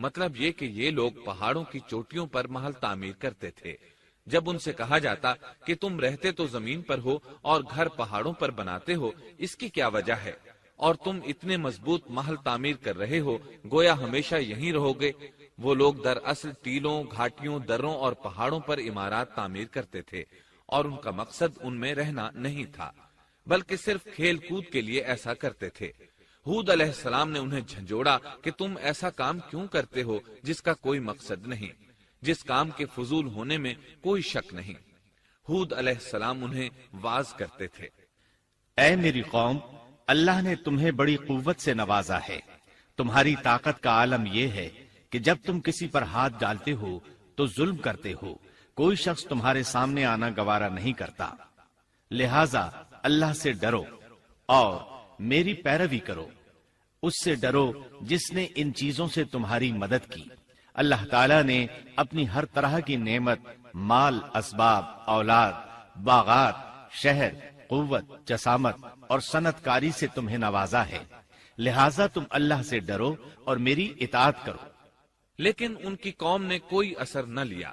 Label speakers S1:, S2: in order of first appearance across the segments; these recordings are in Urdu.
S1: مطلب یہ کہ یہ لوگ پہاڑوں کی چوٹیوں پر محل تعمیر کرتے تھے۔ جب ان سے کہا جاتا کہ تم رہتے تو زمین پر ہو اور گھر پہاڑوں پر بناتے ہو، اس کی کیا وجہ ہے؟ اور تم اتنے مضبوط محل تعمیر کر رہے ہو، گویا ہمیشہ یہیں رہو گے۔ وہ لوگ دراصل ٹیلوں، گھاٹیوں، دروں اور پہاڑوں پر عمارات تعمیر کرتے تھے، اور ان کا مقصد ان میں رہنا نہیں تھا، بلکہ صرف کھیل کود کے لیے ایسا کرتے تھے۔ ہود علیہ السلام نے انہیں جھنجھوڑا کہ تم ایسا کام کیوں کرتے ہو جس کا کوئی مقصد نہیں، جس کام کے فضول ہونے میں کوئی شک نہیں۔ ہود علیہ السلام انہیں واعظ کرتے تھے۔
S2: اے میری قوم، اللہ نے تمہیں بڑی قوت سے نوازا ہے۔ تمہاری طاقت کا عالم یہ ہے کہ جب تم کسی پر ہاتھ ڈالتے ہو تو ظلم کرتے ہو، کوئی شخص تمہارے سامنے آنا گوارا نہیں کرتا۔ لہذا اللہ سے ڈرو اور میری پیروی کرو، اس سے ڈرو جس نے ان چیزوں سے تمہاری مدد کی۔ اللہ تعالیٰ نے اپنی ہر طرح کی نعمت، مال، اسباب، اولاد، باغات، شہر، قوت، جسامت اور صنعت کاری سے تمہیں نوازا ہے، لہذا تم اللہ سے ڈرو اور میری اطاعت کرو۔
S1: لیکن ان کی قوم نے کوئی اثر نہ لیا،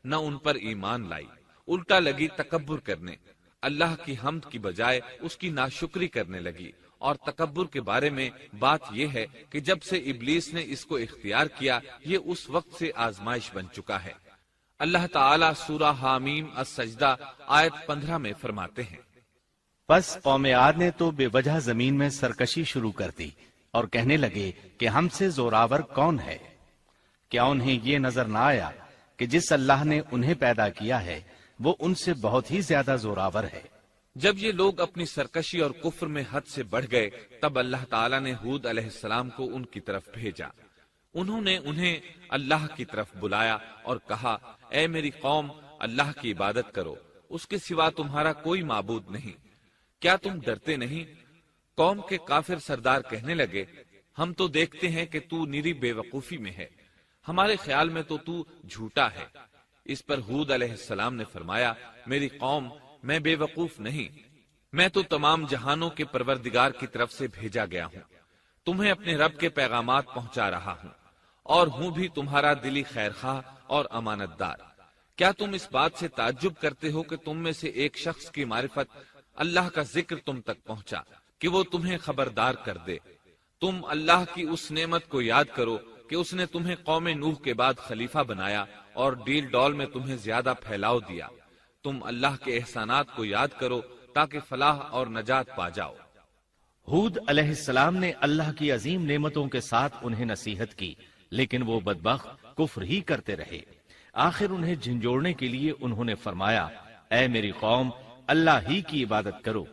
S1: نہ ان پر ایمان لائی، الٹا لگی تکبر کرنے، اللہ کی حمد کی بجائے اس کی ناشکری کرنے لگی۔ اور تکبر کے بارے میں بات یہ ہے کہ جب سے ابلیس نے اس کو اختیار کیا، یہ اس وقت سے آزمائش بن چکا ہے۔ اللہ تعالیٰ سورہ حامیم السجدہ آیت 15 میں فرماتے ہیں،
S2: پس قوم عاد نے تو بے وجہ زمین میں سرکشی شروع کر دی اور کہنے لگے کہ ہم سے زوراور کون ہے؟ کیا انہیں یہ نظر نہ آیا کہ جس اللہ نے انہیں پیدا کیا ہے وہ ان سے بہت ہی زیادہ زوراور ہے؟
S1: جب یہ لوگ اپنی سرکشی اور کفر میں حد سے بڑھ گئے، تب اللہ تعالیٰ نے ہود علیہ السلام کو ان کی طرف بھیجا۔ انہوں نے انہیں اللہ کی طرف بلایا اور کہا، اے میری قوم، اللہ کی عبادت کرو، اس کے سوا تمہارا کوئی معبود نہیں۔ کیا تم ڈرتے نہیں؟ قوم کے کافر سردار کہنے لگے، ہم تو دیکھتے ہیں کہ تو نری بے وقوفی میں ہے، ہمارے خیال میں تو جھوٹا ہے۔ اس پر ہود علیہ السلام نے فرمایا، میری قوم، میں بے وقوف نہیں، میں تو تمام جہانوں کے پروردگار کی طرف سے بھیجا گیا ہوں، تمہیں اپنے رب کے پیغامات پہنچا رہا ہوں، اور ہوں بھی تمہارا دلی خیرخواہ اور امانت دار۔ کیا تم اس بات سے تعجب کرتے ہو کہ تم میں سے ایک شخص کی معرفت، اللہ کا ذکر تم تک پہنچا کہ وہ تمہیں خبردار کر دے؟ تم اللہ کی اس نعمت کو یاد کرو کہ اس نے تمہیں قوم نوح کے بعد خلیفہ بنایا اور ڈیل ڈول میں تمہیں زیادہ پھیلاؤ دیا۔ تم اللہ کے احسانات کو یاد کرو تاکہ فلاح اور نجات پا جاؤ۔
S2: ہود علیہ السلام نے اللہ کی عظیم نعمتوں کے ساتھ انہیں نصیحت کی، لیکن وہ بدبخت کفر ہی کرتے رہے۔ آخر انہیں جھنجھوڑنے کے لیے انہوں نے فرمایا، اے میری قوم، اللہ ہی کی عبادت کرو،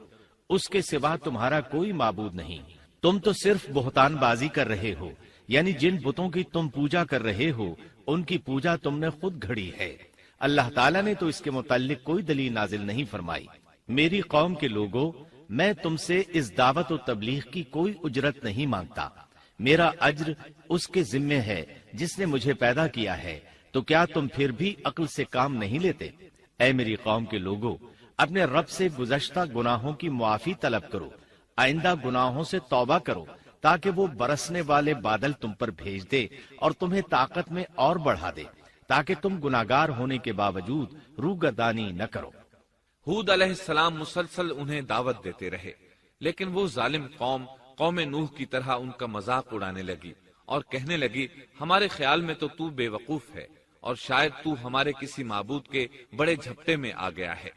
S2: اس کے سوا تمہارا کوئی معبود نہیں۔ تم تو صرف بہتان بازی کر رہے ہو، یعنی جن بتوں کی تم پوجا کر رہے ہو ان کی پوجا تم نے خود گھڑی ہے۔ اللہ تعالیٰ نے تو اس کے متعلق کوئی دلیل نازل نہیں فرمائی۔ میری قوم کے لوگوں، میں تم سے اس دعوت و تبلیغ کی کوئی اجرت نہیں مانگتا، میرا اجر اس کے ذمے ہے جس نے مجھے پیدا کیا ہے، تو کیا تم پھر بھی عقل سے کام نہیں لیتے؟ اے میری قوم کے لوگوں، اپنے رب سے گزشتہ گناہوں کی معافی طلب کرو، آئندہ گناہوں سے توبہ کرو، تاکہ وہ برسنے والے بادل تم پر بھیج دے اور تمہیں طاقت میں اور بڑھا دے، تاکہ تم گناہگار ہونے کے باوجود روگردانی نہ کرو۔
S1: ہود علیہ السلام مسلسل انہیں دعوت دیتے رہے، لیکن وہ ظالم قوم نوح کی طرح ان کا مذاق اڑانے لگی اور کہنے لگی، ہمارے خیال میں تو بے وقوف ہے، اور شاید تو ہمارے کسی معبود کے بڑے جھپٹے میں آ گیا ہے،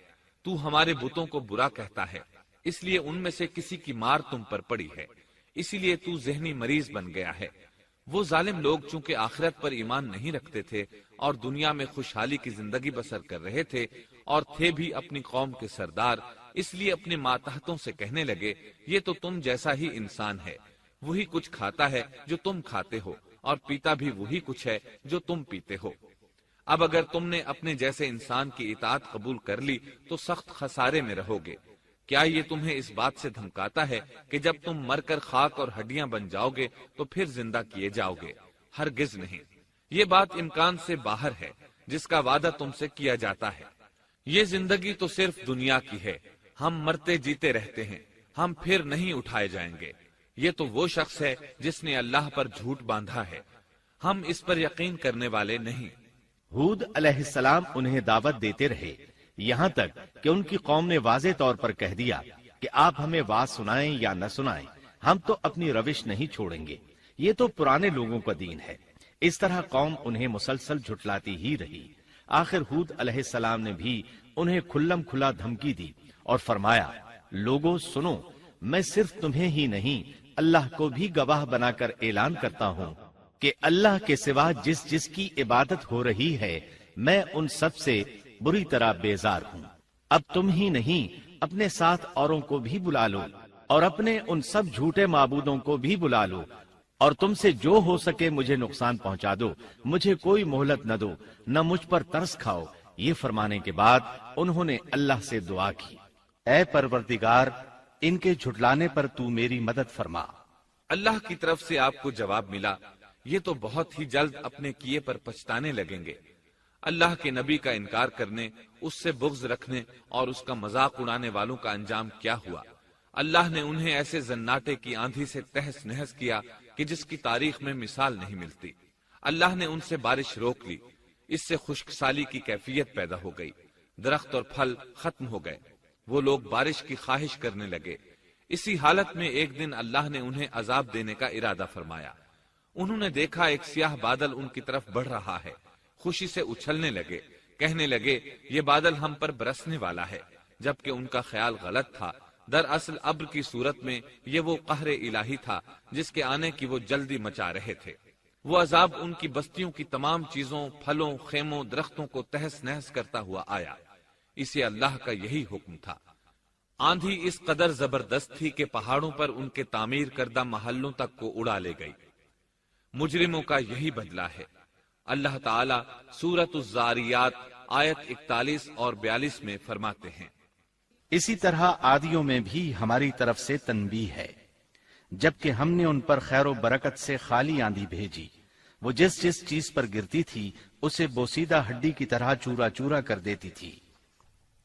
S1: تو ہمارے بتوں کو برا کہتا ہے، اس لیے ان میں سے کسی کی مار تم پر پڑی ہے، اسی لیے تو ذہنی مریض بن گیا ہے۔ وہ ظالم لوگ چونکہ آخرت پر ایمان نہیں رکھتے تھے اور دنیا میں خوشحالی کی زندگی بسر کر رہے تھے اور تھے بھی اپنی قوم کے سردار، اس لیے اپنے ماتحتوں سے کہنے لگے، یہ تو تم جیسا ہی انسان ہے، وہی کچھ کھاتا ہے جو تم کھاتے ہو اور پیتا بھی وہی کچھ ہے جو تم پیتے ہو۔ اب اگر تم نے اپنے جیسے انسان کی اطاعت قبول کر لی تو سخت خسارے میں رہو گے۔ کیا یہ تمہیں اس بات سے دھمکاتا ہے کہ جب تم مر کر خاک اور ہڈیاں بن جاؤ گے تو پھر زندہ کیے جاؤ گے؟ ہرگز نہیں، یہ بات امکان سے باہر ہے جس کا وعدہ تم سے کیا جاتا ہے۔ یہ زندگی تو صرف دنیا کی ہے، ہم مرتے جیتے رہتے ہیں، ہم پھر نہیں اٹھائے جائیں گے۔ یہ تو وہ شخص ہے جس نے اللہ پر جھوٹ باندھا ہے، ہم اس پر یقین کرنے والے نہیں۔
S2: ہود علیہ السلام انہیں دعوت دیتے رہے یہاں تک کہ ان کی قوم نے واضح طور پر کہہ دیا کہ آپ ہمیں واز سنائیں یا نہ سنائیں، ہم تو اپنی روش نہیں چھوڑیں گے، یہ تو پرانے لوگوں کا دین ہے۔ اس طرح قوم انہیں مسلسل جھٹلاتی ہی رہی۔ آخر ہود علیہ السلام نے بھی انہیں کھلم کھلا دھمکی دی اور فرمایا، لوگوں سنو، میں صرف تمہیں ہی نہیں اللہ کو بھی گواہ بنا کر اعلان کرتا ہوں کہ اللہ کے سوا جس جس کی عبادت ہو رہی ہے میں ان سب سے بری طرح بیزار ہوں۔ اب تم ہی نہیں اپنے ساتھ اوروں کو بھی بلا لو اور اپنے ان سب جھوٹے معبودوں کو بھی بلا لو، اور تم سے جو ہو سکے مجھے نقصان پہنچا دو، مجھے کوئی مہلت نہ دو، نہ مجھ پر ترس کھاؤ۔ یہ فرمانے کے بعد انہوں نے اللہ سے دعا کی، اے پروردگار، ان کے جھٹلانے پر تو میری مدد فرما۔
S1: اللہ کی طرف سے آپ کو جواب ملا، یہ تو بہت ہی جلد اپنے کیے پر پچھتانے لگیں گے۔ اللہ کے نبی کا انکار کرنے، اس سے بغض رکھنے اور اس کا مذاق اڑانے والوں کا انجام کیا ہوا؟ اللہ نے انہیں ایسے زناٹے کی آندھی سے تہس نہس کیا کہ جس کی تاریخ میں مثال نہیں ملتی۔ اللہ نے ان سے بارش روک لی، اس سے خشک سالی کی کیفیت پیدا ہو گئی، درخت اور پھل ختم ہو گئے، وہ لوگ بارش کی خواہش کرنے لگے۔ اسی حالت میں ایک دن اللہ نے انہیں عذاب دینے کا ارادہ فرمایا۔ انہوں نے دیکھا ایک سیاہ بادل ان کی طرف بڑھ رہا ہے، خوشی سے اچھلنے لگے، کہنے لگے یہ بادل ہم پر برسنے والا ہے، جبکہ ان کا خیال غلط تھا۔ دراصل ابر کی صورت میں یہ وہ قہر الہی تھا جس کے آنے کی وہ جلدی مچا رہے تھے۔ وہ عذاب ان کی بستیوں کی تمام چیزوں، پھلوں، خیموں، درختوں کو تہس نہس کرتا ہوا آیا۔ اسے اللہ کا یہی حکم تھا۔ آندھی اس قدر زبردست تھی کہ پہاڑوں پر ان کے تعمیر کردہ محلوں تک کو اڑا لے گئی۔ مجرموں کا یہی بدلہ ہے۔ اللہ تعالی سورۃ الزاریات آیت 41 اور 42 میں فرماتے ہیں،
S2: اسی طرح عادیوں میں بھی ہماری طرف سے تنبیہ ہے، جبکہ ہم نے ان پر خیر و برکت سے خالی آندھی بھیجی، وہ جس جس چیز پر گرتی تھی اسے بوسیدہ ہڈی کی طرح چورا چورا کر دیتی تھی۔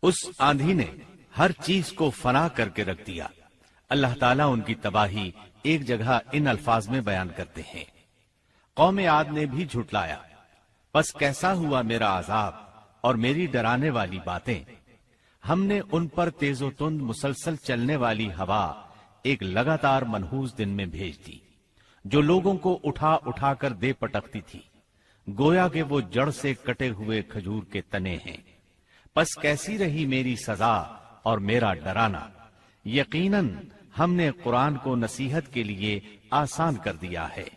S2: اس آندھی نے ہر چیز کو فنا کر کے رکھ دیا۔ اللہ تعالیٰ ان کی تباہی ایک جگہ ان الفاظ میں بیان کرتے ہیں، قوم عاد نے بھی جھٹلایا، پس کیسا ہوا میرا عذاب اور میری ڈرانے والی باتیں۔ ہم نے ان پر تیز و تند مسلسل چلنے والی ہوا ایک لگاتار منحوس دن میں بھیج دی، جو لوگوں کو اٹھا اٹھا کر دے پٹکتی تھی، گویا کہ وہ جڑ سے کٹے ہوئے کھجور کے تنے ہیں۔ پس کیسی رہی میری سزا اور میرا ڈرانا۔ یقیناً ہم نے قرآن کو نصیحت کے لیے آسان کر دیا ہے،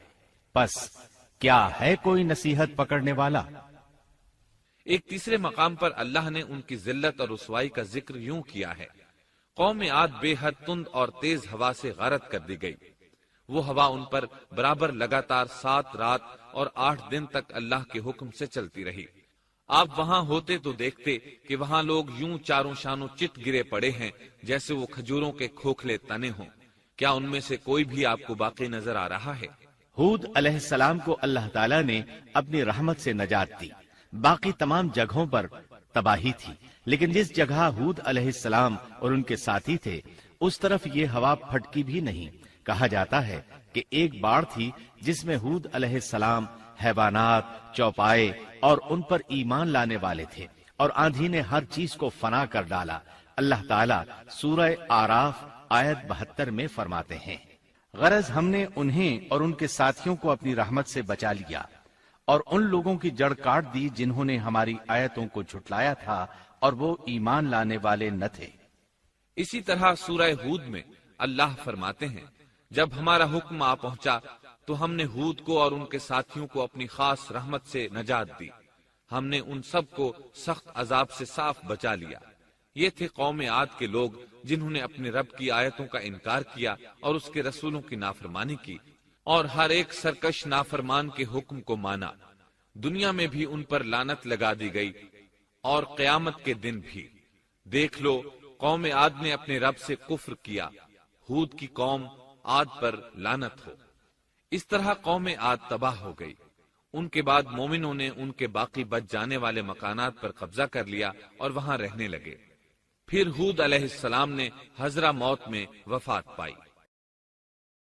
S2: پس کیا ہے کوئی نصیحت پکڑنے والا؟
S1: ایک تیسرے مقام پر اللہ نے ان کی ذلت اور رسوائی کا ذکر یوں کیا ہے، قوم عاد بے حد تند اور تیز ہوا سے غارت کر دی گئی۔ وہ ہوا ان پر برابر لگاتار 7 رات اور 8 دن تک اللہ کے حکم سے چلتی رہی۔ آپ وہاں ہوتے تو دیکھتے کہ وہاں لوگ یوں چاروں شانوں چت گرے پڑے ہیں جیسے وہ کھجوروں کے کھوکھلے تنے ہوں۔ کیا ان میں سے کوئی بھی آپ کو باقی نظر آ رہا ہے؟
S2: ہود علیہ السلام کو اللہ تعالیٰ نے اپنی رحمت سے نجات دی۔ باقی تمام جگہوں پر تباہی تھی، لیکن جس جگہ ہود علیہ السلام اور ان کے ساتھی تھے اس طرف یہ ہوا پھٹکی بھی نہیں۔ کہا جاتا ہے کہ ایک باڑ تھی جس میں ہود علیہ السلام، حیوانات، چوپائے اور ان پر ایمان لانے والے تھے، اور آندھی نے ہر چیز کو فنا کر ڈالا۔ اللہ تعالیٰ سورہ آراف آیت 72 میں فرماتے ہیں، غرض ہم نے انہیں اور ان کے ساتھیوں کو اپنی رحمت سے بچا لیا اور ان لوگوں کی جڑ کاٹ دی جنہوں نے ہماری آیتوں کو جھٹلایا تھا اور وہ ایمان لانے والے نہ تھے۔
S1: اسی طرح سورہ ہود میں اللہ فرماتے ہیں، جب ہمارا حکم آ پہنچا تو ہم نے ہود کو اور ان کے ساتھیوں کو اپنی خاص رحمت سے نجات دی۔ ہم نے ان سب کو سخت عذاب سے صاف بچا لیا۔ یہ تھے قوم عاد کے لوگ جنہوں نے اپنے رب کی آیتوں کا انکار کیا اور اس کے رسولوں کی نافرمانی کی، اور ہر ایک سرکش نافرمان کے حکم کو مانا۔ دنیا میں بھی ان پر لعنت لگا دی گئی اور قیامت کے دن بھی۔ دیکھ لو، قوم عاد نے اپنے رب سے کفر کیا، ہود کی قوم عاد پر لعنت ہو۔ اس طرح قوم عاد تباہ ہو گئی۔ ان کے بعد مومنوں نے ان کے باقی بچ جانے والے مکانات پر قبضہ کر لیا اور وہاں رہنے لگے۔ پھر ہود علیہ السلام نے حضرہ موت میں وفات پائی۔